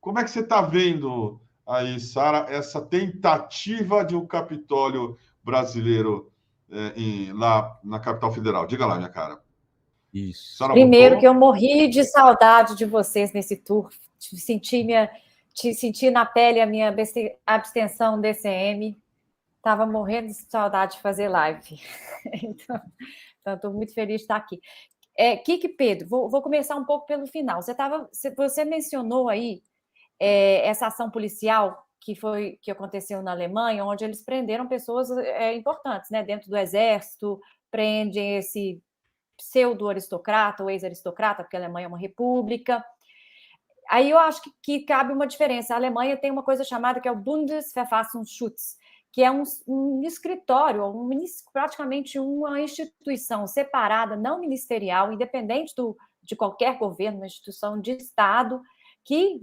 como é que você está vendo aí, Sara, essa tentativa de um Capitólio brasileiro lá na capital federal? Diga lá, minha cara. Isso. Sara, Primeiro voltou? que eu morri de saudade de vocês nesse tour, senti na pele a minha abstenção DCM, estava morrendo de saudade de fazer live. Então, estou muito feliz de estar aqui. Kiki, Pedro, vou começar um pouco pelo final. Você mencionou aí essa ação policial que aconteceu na Alemanha, onde eles prenderam pessoas importantes, né, dentro do exército, prendem esse pseudo-aristocrata ou ex-aristocrata, porque a Alemanha é uma república. Aí eu acho que cabe uma diferença. A Alemanha tem uma coisa chamada que é o Bundesverfassungsschutz, que é um escritório, praticamente uma instituição separada, não ministerial, independente de qualquer governo, uma instituição de Estado, que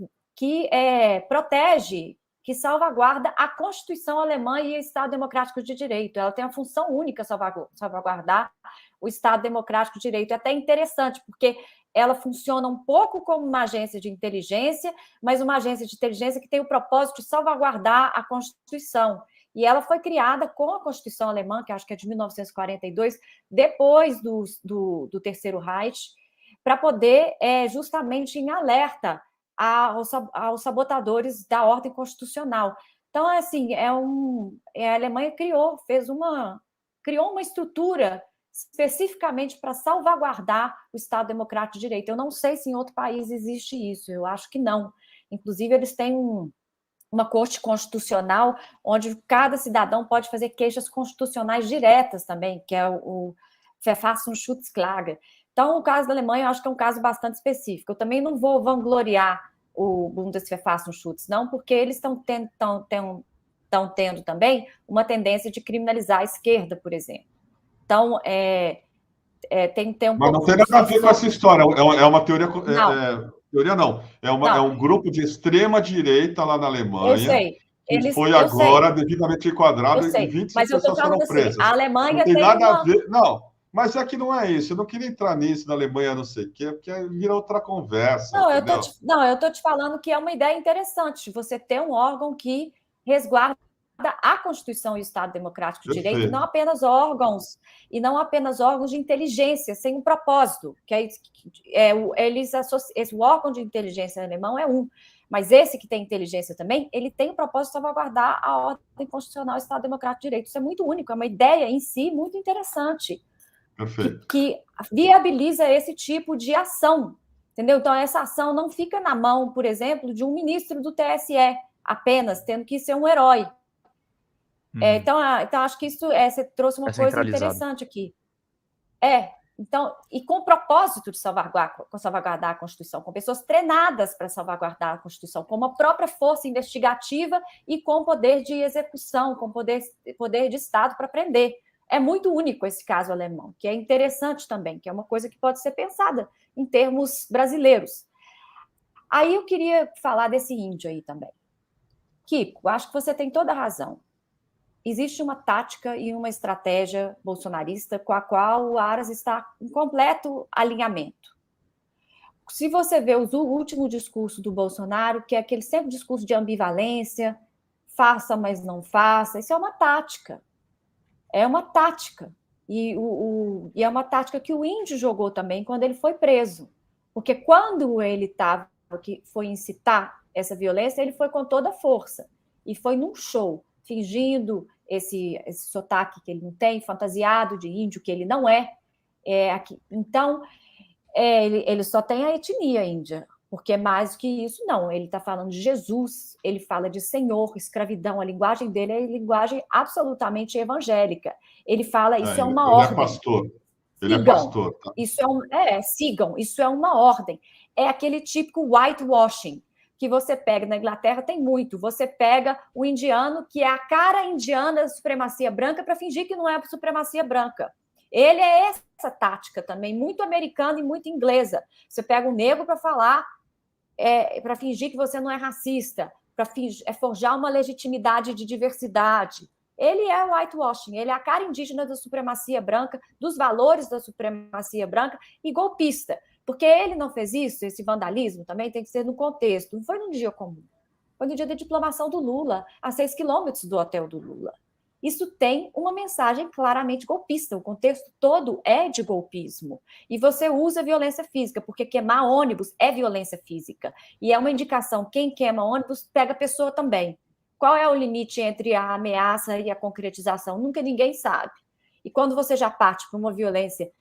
protege, que salvaguarda a Constituição alemã e o Estado Democrático de Direito. Ela tem a função única salvaguardar o Estado Democrático de Direito. É até interessante, porque ela funciona um pouco como uma agência de inteligência, mas uma agência de inteligência que tem o propósito de salvaguardar a Constituição. E ela foi criada com a Constituição alemã, que acho que é de 1942, depois do Terceiro Reich, para poder, justamente, em alerta aos sabotadores da ordem constitucional. Então, assim, a Alemanha criou uma estrutura especificamente para salvaguardar o Estado Democrático de Direito. Eu não sei se em outro país existe isso, eu acho que não. Inclusive, eles têm uma corte constitucional onde cada cidadão pode fazer queixas constitucionais diretas também, que é o Verfassungsschutzklage. Então, o caso da Alemanha, eu acho que é um caso bastante específico. Eu também não vou vangloriar o Bundesverfassungsschutz, não, porque eles estão tendo também uma tendência de criminalizar a esquerda, por exemplo. Então, tem que ter um Mas pouco... não tem nada a ver com essa história, é uma teoria... Não. Teoria não, é um grupo de extrema-direita lá na Alemanha. Eu sei. Que foi agora devidamente enquadrado e 25 pessoas foram presas. Assim, a Alemanha não tem nada a ver. Não, mas é que não é isso. Eu não queria entrar nisso na Alemanha, não sei o quê, porque vira outra conversa. Não, eu estou te falando que é uma ideia interessante você ter um órgão que resguarda a Constituição e o Estado Democrático de Direito, e não apenas órgãos de inteligência, sem um propósito. Esse órgão de inteligência alemão é mas esse que tem inteligência também, ele tem o propósito de salvaguardar a ordem constitucional e o Estado Democrático de Direito. Isso é muito único, é uma ideia em si muito interessante. Perfeito. Que viabiliza esse tipo de ação, entendeu? Então, essa ação não fica na mão, por exemplo, de um ministro do TSE, apenas, tendo que ser um herói. Então, acho que isso você trouxe uma coisa interessante aqui. Então, e com o propósito de salvaguardar a Constituição, com pessoas treinadas para salvaguardar a Constituição, com uma própria força investigativa e com poder de execução, com poder de Estado para prender. É muito único esse caso alemão, que é interessante também, que é uma coisa que pode ser pensada em termos brasileiros. Aí eu queria falar desse índio aí também. Kiko, acho que você tem toda a razão. Existe uma tática e uma estratégia bolsonarista com a qual o Aras está em completo alinhamento. Se você vê o último discurso do Bolsonaro, que é aquele sempre discurso de ambivalência, faça, mas não faça, isso é uma tática. É uma tática. E é uma tática que o índio jogou também quando ele foi preso. Porque quando ele foi incitar essa violência, ele foi com toda a força. E foi num show, fingindo esse sotaque que ele não tem, fantasiado de índio, que ele não é. Então, ele só tem a etnia índia, porque mais do que isso, não. Ele está falando de Jesus, ele fala de Senhor, escravidão, a linguagem dele é linguagem absolutamente evangélica. Ele fala, isso é uma ordem. Ele é pastor. Ele sigam, é pastor. Tá? Sigam, isso é uma ordem. É aquele típico whitewashing, que você pega na Inglaterra, tem muito. Você pega o indiano, que é a cara indiana da supremacia branca, para fingir que não é a supremacia branca. Ele é essa tática também, muito americana e muito inglesa. Você pega o negro para falar, para fingir que você não é racista, para forjar uma legitimidade de diversidade. Ele é o whitewashing, ele é a cara indígena da supremacia branca, dos valores da supremacia branca e golpista. Porque ele não fez isso, esse vandalismo também tem que ser no contexto, não foi num dia comum. Foi no dia da diplomação do Lula, a 6 quilômetros do hotel do Lula. Isso tem uma mensagem claramente golpista, o contexto todo é de golpismo. E você usa violência física, porque queimar ônibus é violência física. E é uma indicação, quem queima ônibus pega a pessoa também. Qual é o limite entre a ameaça e a concretização? Nunca ninguém sabe. E quando você já parte para uma violência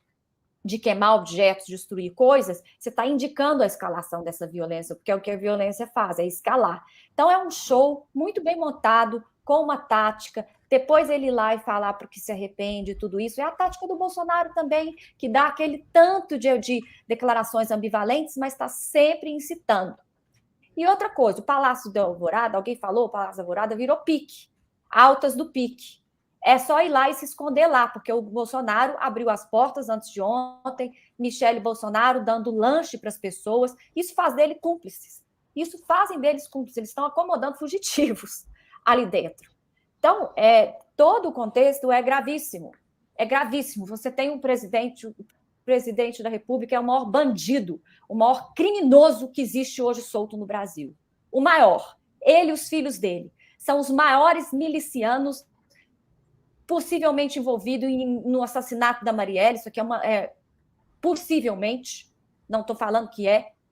de queimar objetos, destruir coisas, você está indicando a escalação dessa violência, porque é o que a violência faz, é escalar. Então é um show muito bem montado, com uma tática, depois ele ir lá e falar porque se arrepende, tudo isso. É a tática do Bolsonaro também, que dá aquele tanto de declarações ambivalentes, mas está sempre incitando. E outra coisa, o Palácio da Alvorada, alguém falou, o Palácio da Alvorada virou pique, altas do pique. É só ir lá e se esconder lá, porque o Bolsonaro abriu as portas antes de ontem, Michele Bolsonaro dando lanche para as pessoas, isso faz dele cúmplices. Isso fazem deles cúmplices, eles estão acomodando fugitivos ali dentro. Então, todo o contexto é gravíssimo. É gravíssimo. Você tem um presidente, o presidente da República é o maior bandido, o maior criminoso que existe hoje solto no Brasil. O maior. Ele e os filhos dele. São os maiores milicianos possivelmente envolvidos no assassinato da Marielle. Isso aqui possivelmente, não estou falando que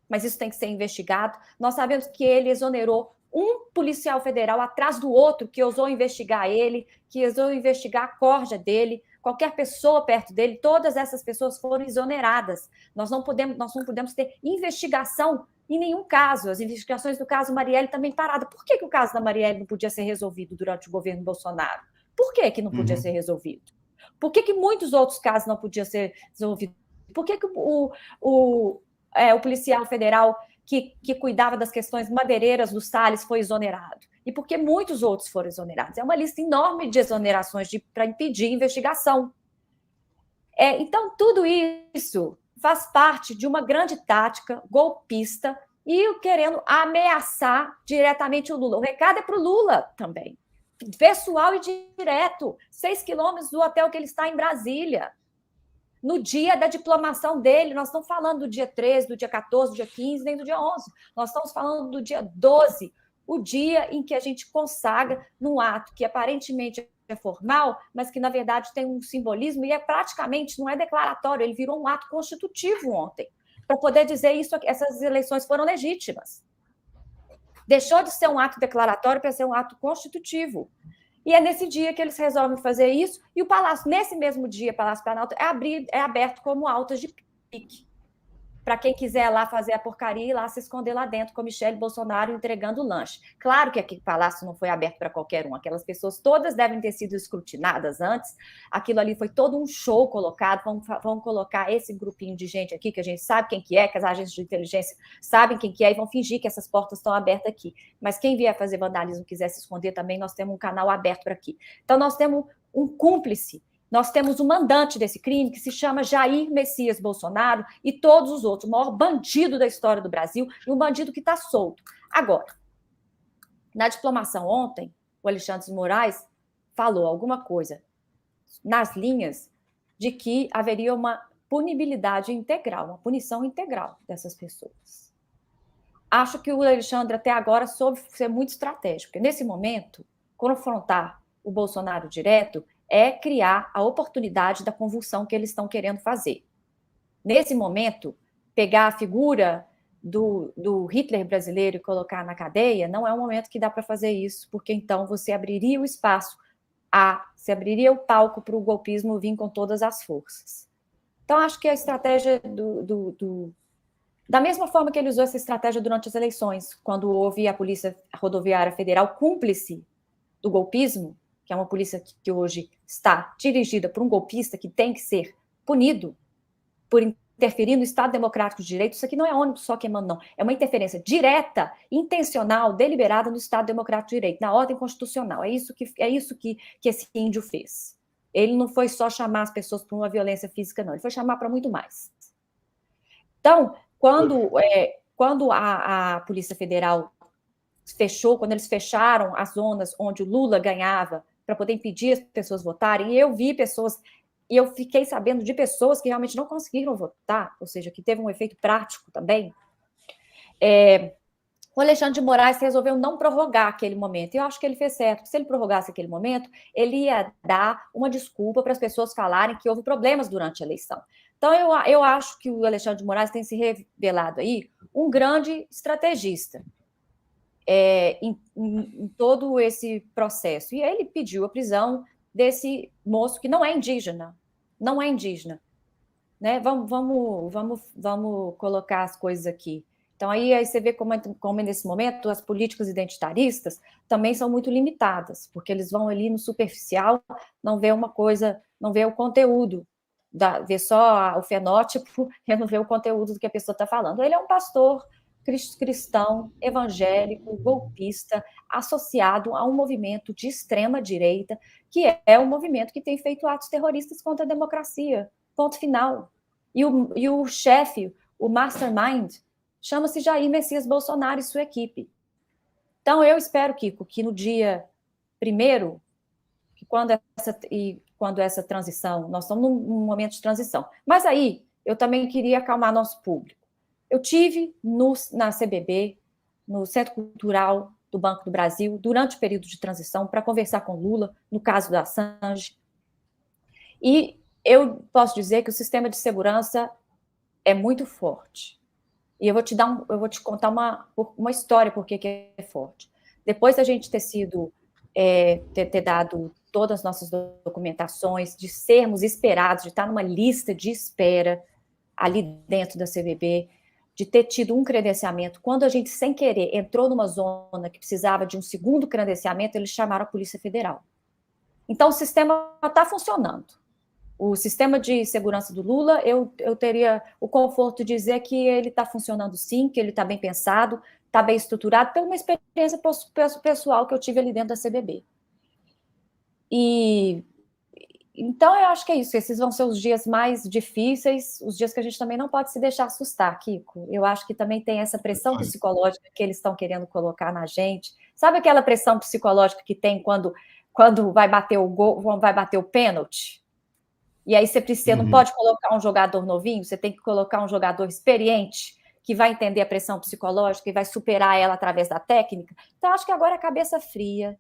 mas isso tem que ser investigado. Nós sabemos que ele exonerou um policial federal atrás do outro que ousou investigar ele, que ousou investigar a corja dele, qualquer pessoa perto dele, todas essas pessoas foram exoneradas. Nós não podemos ter investigação em nenhum caso. As investigações do caso Marielle também paradas. Por que o caso da Marielle não podia ser resolvido durante o governo Bolsonaro? Por que não podia ser resolvido? Por que muitos outros casos não podiam ser resolvidos? Por que o policial federal que cuidava das questões madeireiras do Salles foi exonerado? E por que muitos outros foram exonerados? É uma lista enorme de exonerações para impedir investigação. Então, tudo isso faz parte de uma grande tática golpista e querendo ameaçar diretamente o Lula. O recado é para o Lula também. Pessoal e direto, 6 quilômetros do hotel que ele está em Brasília. No dia da diplomação dele, nós estamos falando do dia 13, do dia 14, do dia 15, nem do dia 11. Nós estamos falando do dia 12, o dia em que a gente consagra num ato que aparentemente é formal, mas que, na verdade, tem um simbolismo e praticamente, não é declaratório, ele virou um ato constitutivo ontem, para poder dizer isso, essas eleições foram legítimas. Deixou de ser um ato declaratório para ser um ato constitutivo. E é nesse dia que eles resolvem fazer isso, e o Palácio, nesse mesmo dia, Palácio Planalto, é aberto como altas de pique. Para quem quiser lá fazer a porcaria e lá se esconder lá dentro com Michele Bolsonaro entregando lanche. Claro que aquele palácio não foi aberto para qualquer um, aquelas pessoas todas devem ter sido escrutinadas antes, aquilo ali foi todo um show colocado, vamos colocar esse grupinho de gente aqui, que a gente sabe quem que é, que as agências de inteligência sabem quem que é, e vão fingir que essas portas estão abertas aqui. Mas quem vier fazer vandalismo, quiser se esconder também, nós temos um canal aberto para aqui. Então, nós temos um cúmplice. Nós temos um mandante desse crime que se chama Jair Messias Bolsonaro e todos os outros, o maior bandido da história do Brasil e um bandido que está solto. Agora, na diplomação ontem, o Alexandre de Moraes falou alguma coisa nas linhas de que haveria uma punibilidade integral, uma punição integral dessas pessoas. Acho que o Alexandre até agora soube ser muito estratégico, porque nesse momento, confrontar o Bolsonaro direto é criar a oportunidade da convulsão que eles estão querendo fazer. Nesse momento, pegar a figura do Hitler brasileiro e colocar na cadeia, não é um momento que dá para fazer isso, porque então você abriria o espaço, você abriria o palco para o golpismo vir com todas as forças. Então, acho que a estratégia da mesma forma que ele usou essa estratégia durante as eleições, quando houve a Polícia Rodoviária Federal cúmplice do golpismo, que é uma polícia que hoje está dirigida por um golpista que tem que ser punido por interferir no Estado Democrático de Direito. Isso aqui não é ônibus só queimando, não. É uma interferência direta, intencional, deliberada no Estado Democrático de Direito, na ordem constitucional. É isso que esse índio fez. Ele não foi só chamar as pessoas para uma violência física, não. Ele foi chamar para muito mais. Então, quando a Polícia Federal fechou, quando eles fecharam as zonas onde o Lula ganhava, para poder impedir as pessoas votarem, e eu vi pessoas e eu fiquei sabendo de pessoas que realmente não conseguiram votar, ou seja, que teve um efeito prático também, o Alexandre de Moraes resolveu não prorrogar aquele momento. E eu acho que ele fez certo, porque se ele prorrogasse aquele momento, ele ia dar uma desculpa para as pessoas falarem que houve problemas durante a eleição. Então, eu acho que o Alexandre de Moraes tem se revelado aí um grande estrategista em todo esse processo. E ele pediu a prisão desse moço que não é indígena. Não é indígena. Né? Vamos colocar as coisas aqui. Então, aí você vê como nesse momento as políticas identitaristas também são muito limitadas, porque eles vão ali no superficial, não vê uma coisa, não vê o conteúdo, vê só o fenótipo, e não vê o conteúdo do que a pessoa está falando. Ele é um pastor cristão, evangélico, golpista, associado a um movimento de extrema-direita, que é um movimento que tem feito atos terroristas contra a democracia. Ponto final. E o chefe, o mastermind, chama-se Jair Messias Bolsonaro e sua equipe. Então, eu espero, Kiko, que no dia 1º, quando essa transição, nós estamos num momento de transição. Mas aí, eu também queria acalmar nosso público. Eu tive na CBB, no Centro Cultural do Banco do Brasil, durante o período de transição, para conversar com Lula, no caso da Assange. E eu posso dizer que o sistema de segurança é muito forte. E eu vou te contar uma história por que é forte. Depois da gente ter dado todas as nossas documentações, de sermos esperados, de estar numa lista de espera ali dentro da CBB, de ter tido um credenciamento, quando a gente, sem querer, entrou numa zona que precisava de um segundo credenciamento, eles chamaram a Polícia Federal. Então, o sistema está funcionando. O sistema de segurança do Lula, eu teria o conforto de dizer que ele está funcionando sim, que ele está bem pensado, está bem estruturado, pela uma experiência pessoal que eu tive ali dentro da CBB. Então, eu acho que é isso. Esses vão ser os dias mais difíceis, os dias que a gente também não pode se deixar assustar, Kiko. Eu acho que também tem essa pressão psicológica que eles estão querendo colocar na gente. Sabe aquela pressão psicológica que tem quando vai bater o gol, vai bater o pênalti? E aí você não pode colocar um jogador novinho, você tem que colocar um jogador experiente, que vai entender a pressão psicológica e vai superar ela através da técnica. Então, acho que agora a cabeça fria,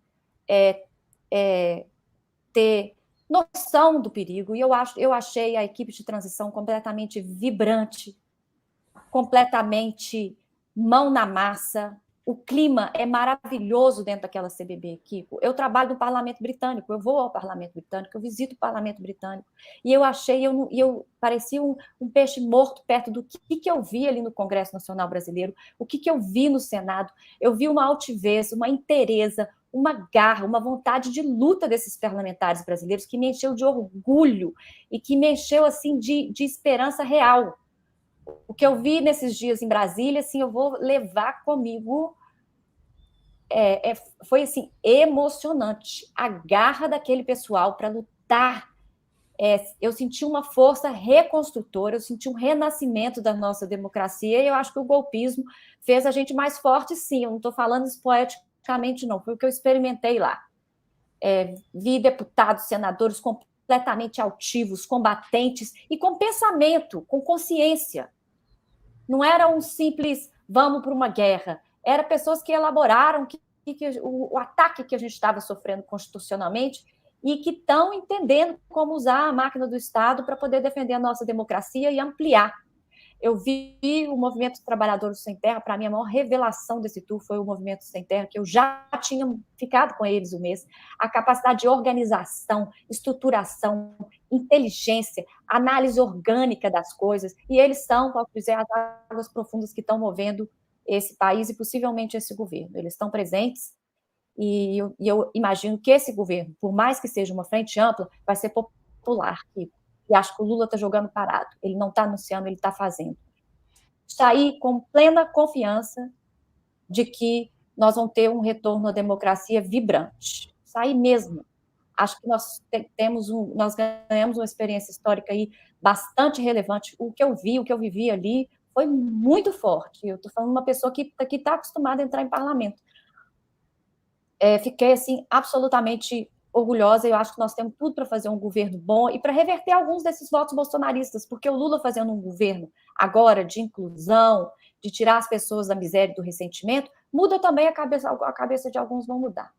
ter noção do perigo. E eu achei a equipe de transição completamente vibrante, completamente mão na massa. O clima é maravilhoso dentro daquela CBB, Kiko. Eu trabalho no Parlamento Britânico, eu vou ao Parlamento Britânico, eu visito o Parlamento Britânico, e eu achei, eu parecia um peixe morto perto do que eu vi ali no Congresso Nacional Brasileiro, o que eu vi no Senado. Eu vi uma altivez, uma inteireza, uma garra, uma vontade de luta desses parlamentares brasileiros que me encheu de orgulho e que me encheu assim, de esperança real. O que eu vi nesses dias em Brasília, assim, eu vou levar comigo. Foi assim, emocionante. A garra daquele pessoal para lutar. Eu senti uma força reconstrutora, eu senti um renascimento da nossa democracia, e eu acho que o golpismo fez a gente mais forte, sim. Eu não estou falando isso poeticamente, não. Foi o que eu experimentei lá. Vi deputados, senadores completamente altivos, combatentes e com pensamento, com consciência. Não era um simples vamos para uma guerra. Eram pessoas que elaboraram o ataque que a gente estava sofrendo constitucionalmente e que estão entendendo como usar a máquina do Estado para poder defender a nossa democracia e ampliar. Eu vi o Movimento dos Trabalhadores Sem Terra, para mim, a maior revelação desse tour foi o Movimento Sem Terra, que eu já tinha ficado com eles um mês. A capacidade de organização, estruturação, inteligência, análise orgânica das coisas, e eles são, posso dizer, as águas profundas que estão movendo esse país e possivelmente esse governo. Eles estão presentes e eu imagino que esse governo, por mais que seja uma frente ampla, vai ser popular. E acho que o Lula está jogando parado. Ele não está anunciando, ele está fazendo. Sair com plena confiança de que nós vamos ter um retorno à democracia vibrante. Sair mesmo. Acho que nós ganhamos uma experiência histórica aí bastante relevante. O que eu vivi ali foi muito forte. Eu estou falando de uma pessoa que está acostumada a entrar em parlamento. Fiquei, assim, absolutamente orgulhosa, eu acho que nós temos tudo para fazer um governo bom e para reverter alguns desses votos bolsonaristas, porque o Lula fazendo um governo agora de inclusão, de tirar as pessoas da miséria e do ressentimento, muda também a cabeça de alguns vão mudar.